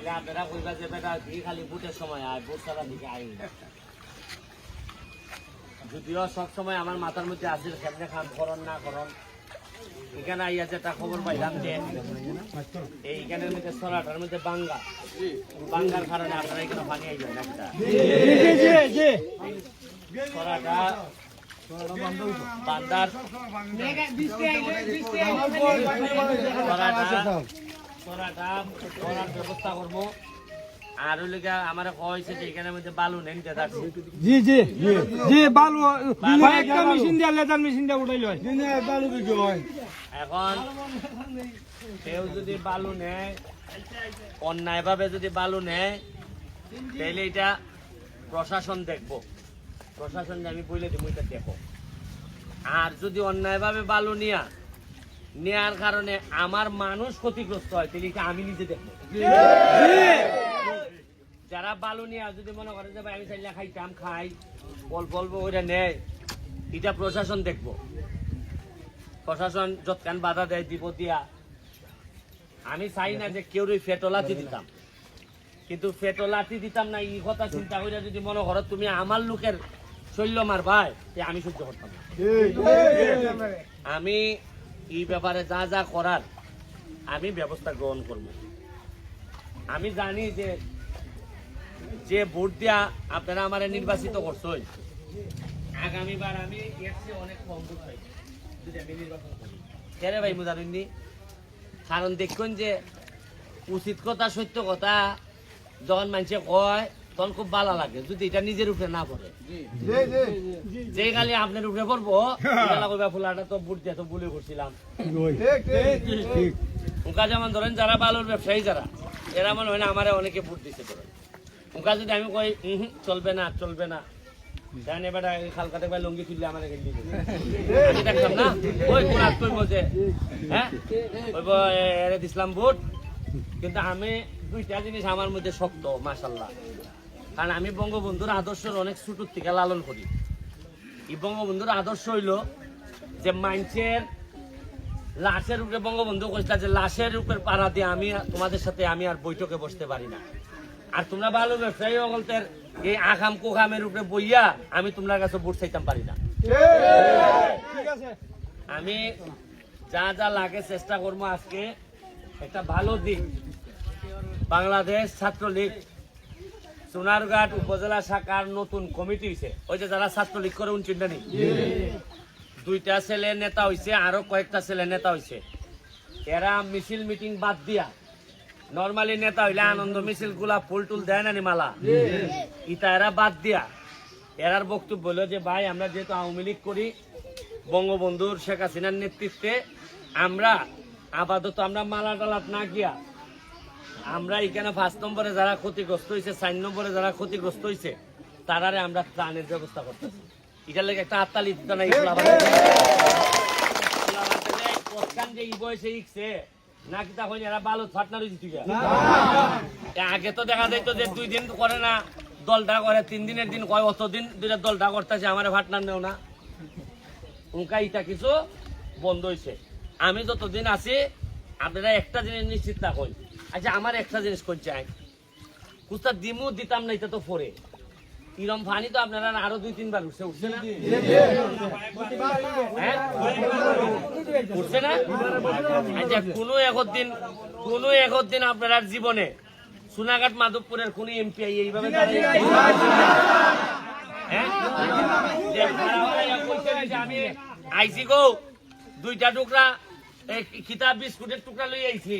তাহলে আপনারা কইবা যে বেটা কি খালি ভোটের সময় আয়, ভোট ছাড়া দিকে আয় না। যদিও সবসময় আমার মাথার মধ্যে আসিল কেমনে খান করন না করন। এখানে আইয়াছে একটা খবর পাইলাম যে এইখানের মধ্যে সরাটার মধ্যে বাঙ্গার কারণে আপনারা এখানে পানি আইবেন একটা সরাটা বান্দার করার ব্যবস্থা করবো। আর ওই লিগা আমার কইছে যে এখানের মধ্যে বালু নেন জি জি জি বালু একটা মেশিন দিয়ে লেজার মেশিন দিয়ে উঠাইল বালু বিক্রি হয়। এখন কেউ যদি বালু নেয় অন্যায় ভাবে যদি বালু নেয় তাহলে এটা প্রশাসন দেখবো, প্রশাসন আমি বলে দিব এটা দেখো। আর যদি অন্যায় ভাবে বালু নেয়ার কারণে আমার মানুষ ক্ষতিগ্রস্ত হয় তাহলে এটা আমি নিজে দেখবো। যারা বালু নিয়ে যদি মনে করে যে ভাই আমি চাইলে খাইতাম খাই অল্প অল্প ওইটা নেয়, এটা প্রশাসন দেখবো। প্রশাসন যৎকান বাধা দেয় দিব দিয়া। আমি চাই না যে কেউ ফেটলাতি দিতাম, কিন্তু ফেটলাতি দিতাম না এই কথা চিন্তা করে যদি মনে করো তুমি আমার লোকের শৈল্য মার ভাই আমি সহ্য করতাম না। আমি এই ব্যাপারে যা যা করার আমি ব্যবস্থা গ্রহণ করব। আমি জানি যে ভোট দিয়া আপনারা আমার নির্বাচিত করছেন, আগামীবার আমি এর চেয়ে অনেক কম ভোট পাই যদি আমি নির্বাচন করি। কেন ভাই মুজারুন্নি? কারণ দেখুন যে উচিত কথা সত্য কথা যখন মানুষে কয় তখন খুব ভালো লাগে, যদি এটা নিজের উপরে না পড়ে। যে খালি আপনার উপরে পড়বো ফুলাটা তো ভোট দিয়ে তো বলে করছিলাম। ওকা যেমন ধরেন যারা বালুর ব্যবসায়ী যারা এরা মনে হয় না আমার অনেকে ভোট দিচ্ছে ধরেন, ওকা যদি আমি কই চলবে না চলবে না জানি বেটা খালকাতে ভাই লঙ্গি তুললে আমার আমি দেখলাম না ওই কোরআন কইব যে হ্যাঁ কইব এরে দিছিলাম ভোট। কিন্তু আমি দুইটা জিনিস আমার মধ্যে শক্ত মাশাআল্লাহ, কারণ আমি বঙ্গবন্ধুর আদর্শের অনেক ছোটোর থেকে লালন করি। এই বঙ্গবন্ধুর আদর্শ হইল যে মানুষের লাশের উপরে বঙ্গবন্ধু কইছিল যে লাশের উপরে পাড়া দিয়ে আমি তোমাদের সাথে আমি আর বৈঠকে বসতে পারি না। আর তোমরা ভালো ব্যবসায়ী অগলতের এই আখাম কোখামের উপরে বইয়া আমি তোমার কাছে ভোট চাইতাম পারি না। আমি যা যা লাগে চেষ্টা করবো। আজকে একটা ভালো দিক, বাংলাদেশ ছাত্রলীগ সোনারঘাট উপজেলা শাখার নতুন কমিটি হয়েছে। ওই যে যারা ছাত্রলীগ করে উনচিন্তা নেই, দুইটা ছেলে নেতা হয়েছে, আরো কয়েকটা ছেলে নেতা হয়েছে। এরা মিছিল মিটিং বাদ দিয়া, নর্মালি নেতা হইলে আনন্দ মিছিল গুলা ফুল টুল দেয় না মালা, ইটা এরা বাদ দিয়া এরার বক্তব্য হলো যে ভাই আমরা যেহেতু আওয়ামী লীগ করি, বঙ্গবন্ধুর শেখ হাসিনার নেতৃত্বে আমরা আপাতত আমরা মালা টালাত না গিয়া আমরা এখানে 5 নম্বরে যারা ক্ষতিগ্রস্ত হয়েছে, 4 নম্বরে যারা ক্ষতিগ্রস্ত হয়েছে তারারে আমরা ত্রাণের ব্যবস্থা করতেছি। এটার লেগে একটা হাততালি দিতে নাই যে এই বয়সে ইকছে নাকি তখন এরা ভালো ফাটনা রয়েছে। আগে তো দেখা যাইতো যে 2 দিন করে না দলটা করে, 3 দিনের দিন কয় অতদিন দুইটা দলটা করতেছে আমার ফাটনার নেও না। উনকা এটা কিছু বন্ধ হয়েছে। আমি যতদিন আছি আপনারা একটা জিনিস নিশ্চিত না কই। আচ্ছা আমার একটা জিনিস কই চাই, কুস্তা দিমু দিতাম না, এটা তো পরে ইরম ফানি তো আপনারা আরো 2-3 বার উঠছে না? উঠছে না? আচ্ছা কোনো একদিন আপনারা জীবনে সোনাঘাট মাধবপুরের কোন এমপি এইভাবে আমি আইসি গো 2টা টুকরা কিতাব বিস্কুটের টুকরা লই আইছি।